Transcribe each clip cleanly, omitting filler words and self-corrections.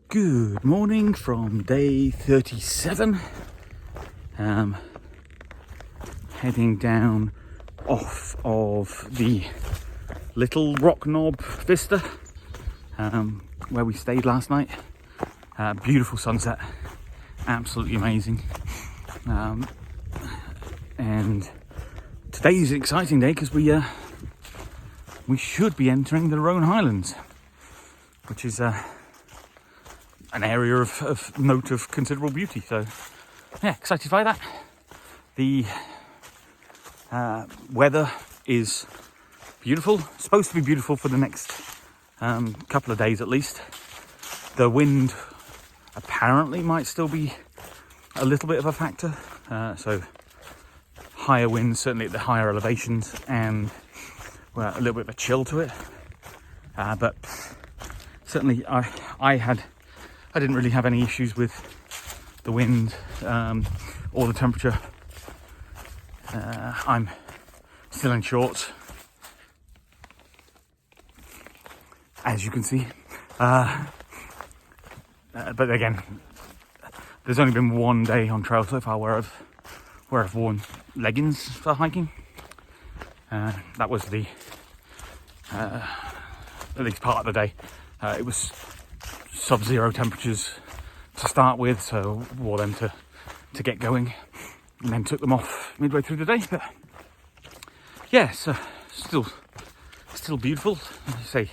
Good morning from day 37. Heading down off of the Little Rock Knob Vista, where we stayed last night. Beautiful sunset, absolutely amazing. And today's an exciting day because we should be entering the Highlands, which is an area of note of considerable beauty. So yeah, excited by that. The weather is beautiful, supposed to be beautiful for the next couple of days at least. The wind apparently might still be a little bit of a factor, so higher winds certainly at the higher elevations, and a little bit of a chill to it, but certainly I didn't really have any issues with the wind or the temperature. I'm still in shorts, as you can see, but again, there's only been one day on trail so far where I've worn leggings for hiking. That was the at least part of the day. It was sub-zero temperatures to start with, so wore them to get going, and then took them off midway through the day. But yeah, so still beautiful. As I say,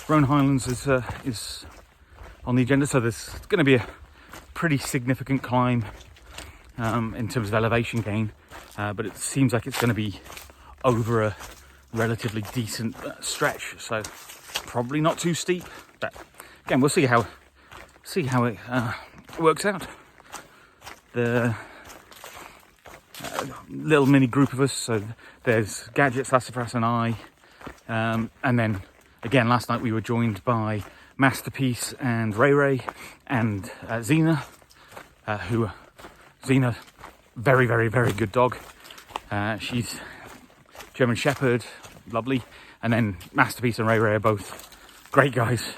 Highlands is on the agenda, so there's going to be a pretty significant climb in terms of elevation gain, but it seems like it's going to be over a relatively decent stretch, so probably not too steep. But again, we'll see how it works out. The little mini group of us, so there's Gadget, Sassafras and I, and then again last night we were joined by Masterpiece and Ray and Xena, Xena, very, very, very good dog. She's German Shepherd, lovely. And then Masterpiece and Ray are both great guys.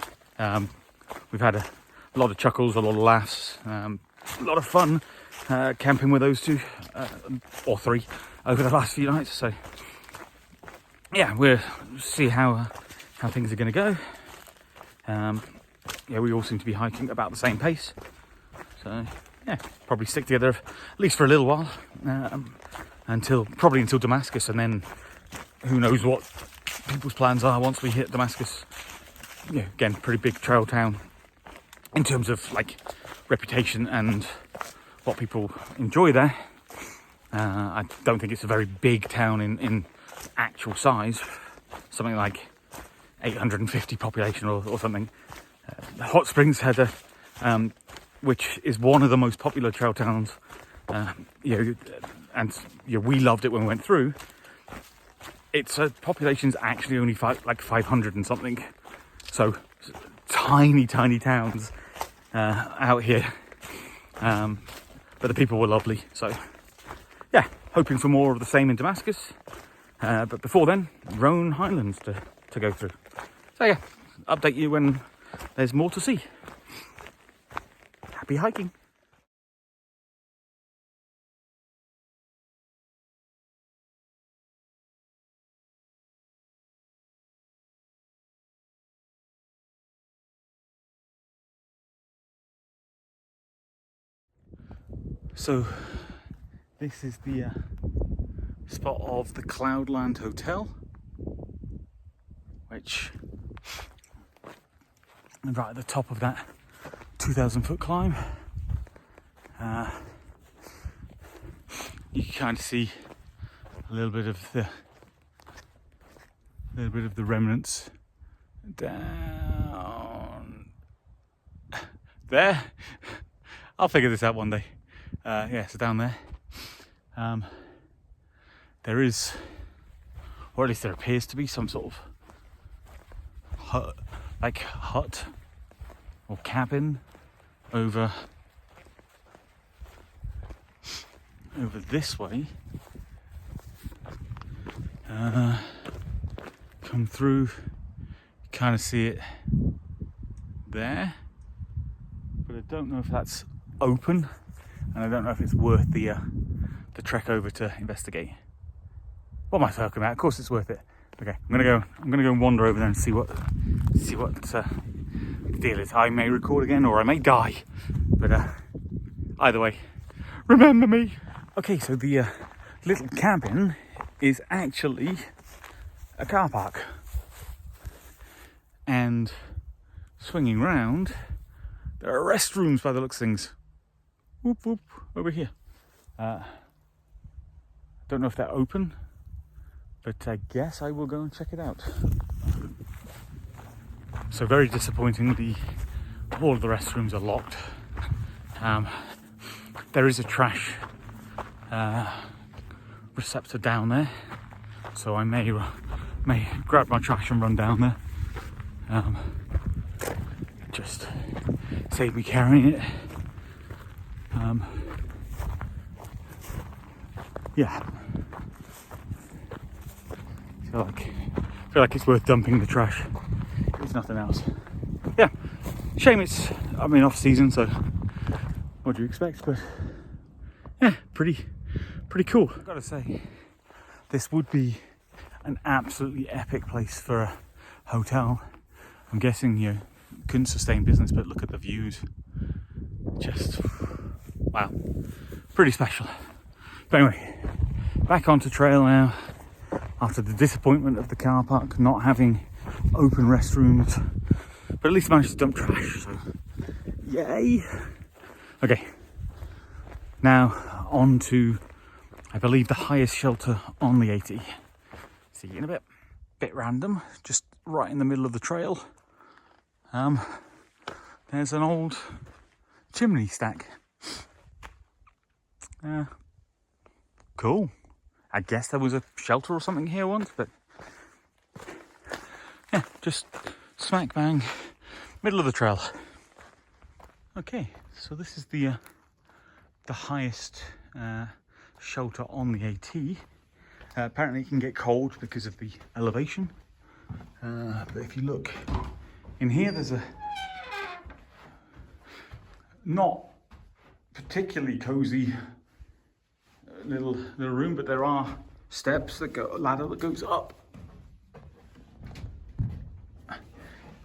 We've had a lot of chuckles, a lot of laughs, a lot of fun camping with those two, or three, over the last few nights. So yeah, we'll see how things are going to go. Yeah, we all seem to be hiking about the same pace. So yeah, probably stick together at least for a little while, until Damascus, and then who knows what people's plans are once we hit Damascus. Yeah, again, pretty big trail town in terms of like reputation and what people enjoy there. I don't think it's a very big town in actual size, something like 850 population or something. Hot Springs had which is one of the most popular trail towns, and we loved it when we went through. Its population's actually only 500 and something, so tiny towns out here, but the people were lovely. So yeah, hoping for more of the same in Damascus, but before then, Highlands to go through. So yeah, update you when there's more to see. Happy hiking. So this is the spot of the Cloudland Hotel, which is right at the top of that 2,000-foot climb. You can kind of see a little bit of the remnants down there. I'll figure this out one day. Yeah, so down there, there is, or at least there appears to be, some sort of hut or cabin over this way. Come through, kind of see it there. don't know if that's open, and I don't know if it's worth the trek over to investigate. What am I talking about? Of course it's worth it. Okay, I'm gonna go and wander over there and see what the deal is. I may record again or I may die, but either way, remember me. Okay, so the little cabin is actually a car park, and swinging round, there are restrooms by the looks of things. Whoop whoop, over here. Don't know if they're open, but I guess I will go and check it out. So very disappointing, all of the restrooms are locked. There is a trash receptor down there, so I may grab my trash and run down there. Just save me carrying it. Yeah. I feel like it's worth dumping the trash. It's nothing else. Yeah, shame it's off season, so what do you expect? But yeah, pretty cool. I've got to say, this would be an absolutely epic place for a hotel. I'm guessing you couldn't sustain business, but look at the views. Just wow, pretty special. But anyway, back onto trail now. After the disappointment of the car park not having open restrooms, but at least managed to dump trash, so yay. Okay, now on to, I believe, the highest shelter on the AT. See you in a bit random, just right in the middle of the trail. There's an old chimney stack. Cool. I guess there was a shelter or something here once, but yeah, just smack bang, middle of the trail. Okay, so this is the highest shelter on the AT. Apparently it can get cold because of the elevation, but if you look in here, there's a not particularly cozy little room, but there are steps that go, a ladder that goes up,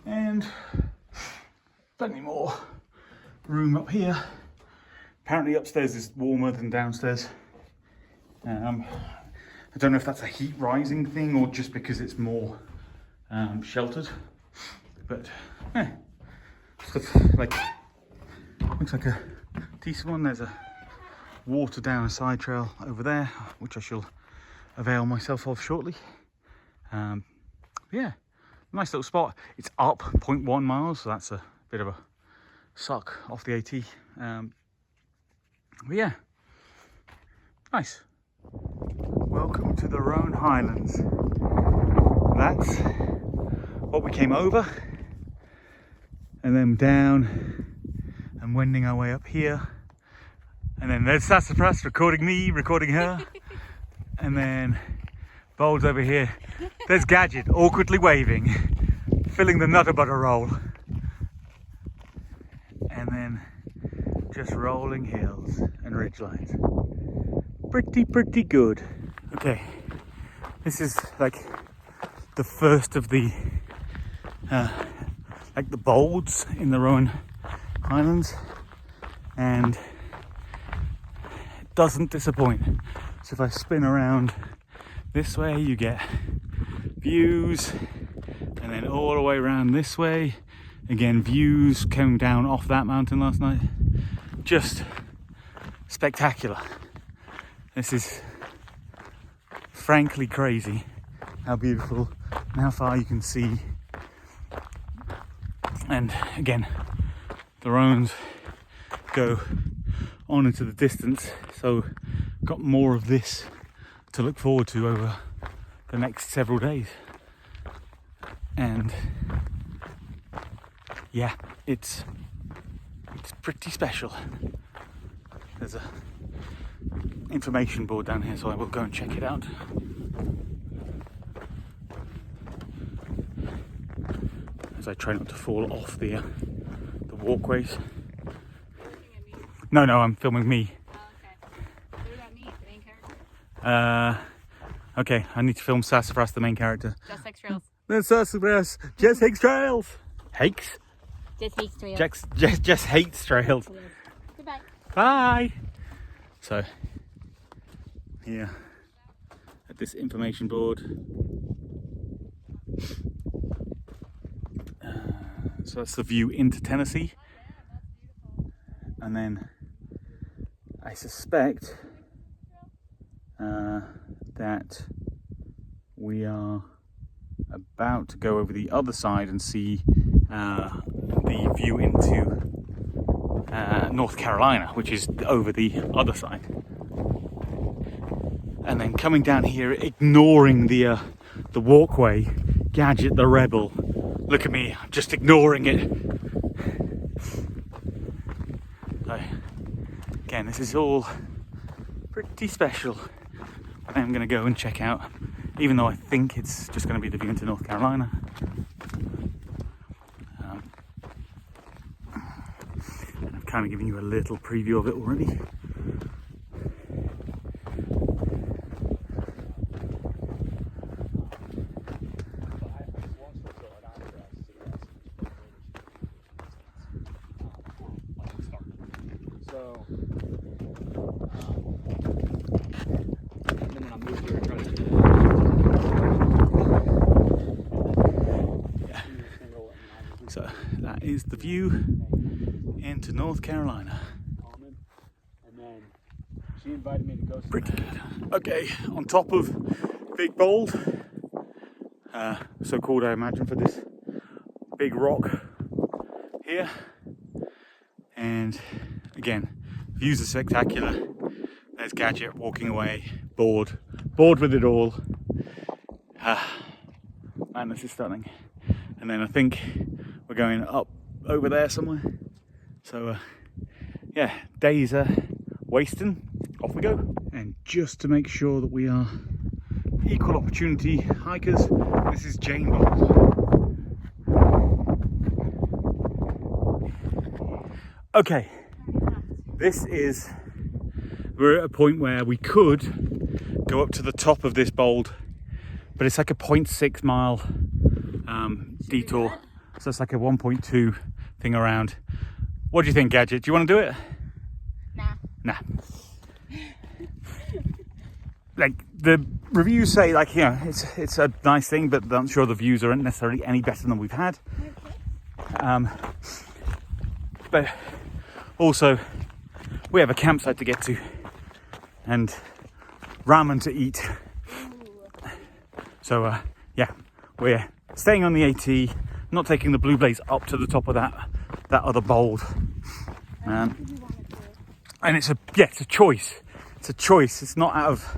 and plenty more room up here. Apparently upstairs is warmer than downstairs. I don't know if that's a heat rising thing or just because it's more sheltered, but yeah, looks like a decent one. There's a water down a side trail over there, which I shall avail myself of shortly. Yeah, nice little spot. It's up 0.1 miles, so that's a bit of a suck off the AT. But yeah, nice. Welcome to the Roan Highlands. That's what we came over, and then down and wending our way up here. And then there's Sassafras recording me, recording her. And then Bowles over here. There's Gadget awkwardly waving, filling the Nutter Butter roll. And then just rolling hills and ridgelines. Pretty good. Okay, this is like the first of the like the bolds in the Roan Highlands, and doesn't disappoint. So if I spin around this way, you get views, and then all the way around this way, again views coming down off that mountain last night. Just spectacular. This is frankly crazy how beautiful and how far you can see. And again, the Roans go on into the distance, so got more of this to look forward to over the next several days. And yeah, it's pretty special. There's a information board down here, so I will go and check it out. As I try not to fall off the walkways. No, I'm filming me. Oh, okay. What about me, the main character? Okay, I need to film Sassafras, the main character. Just Hikes Trails. That's Sassafras. Jess Hikes Trails. Hakes? Just Hikes Trails. Jess hates trails. Goodbye. Bye. So, here at this information board. So that's the view into Tennessee. And then I suspect that we are about to go over the other side and see the view into North Carolina, which is over the other side. And then coming down here, ignoring the walkway, Gadget the Rebel. Look at me, I'm just ignoring it. So, again, this is all pretty special. I'm going to go and check out, even though I think it's just going to be the view into North Carolina. I've kind of given you a little preview of it already. So, and then when I moved here, I tried to So that is the view into North Carolina. and then she invited me to go. Pretty good. Okay, on top of Big Bold, so called I imagine for this big rock here. And again, views are spectacular. There's Gadget walking away, bored with it all. Man, this is stunning. And then I think we're going up over there somewhere. So yeah, days are wasting. Off we go. And just to make sure that we are equal opportunity hikers, this is Jane Bold. Okay, we're at a point where we could go up to the top of this bold, but it's like a 0.6 mile detour. So it's like a 1.2 thing around. What do you think, Gadget? Do you want to do it? Nah. Like the reviews say, like, you know, it's a nice thing, but I'm sure the views aren't necessarily any better than we've had. But also, we have a campsite to get to and ramen to eat. So yeah, we're staying on the AT, not taking the Blue Blaze up to the top of that other bold. And it's a choice. It's a choice. It's not out of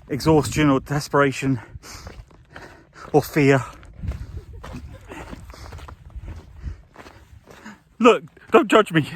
exhaustion or desperation or fear. Look, don't judge me.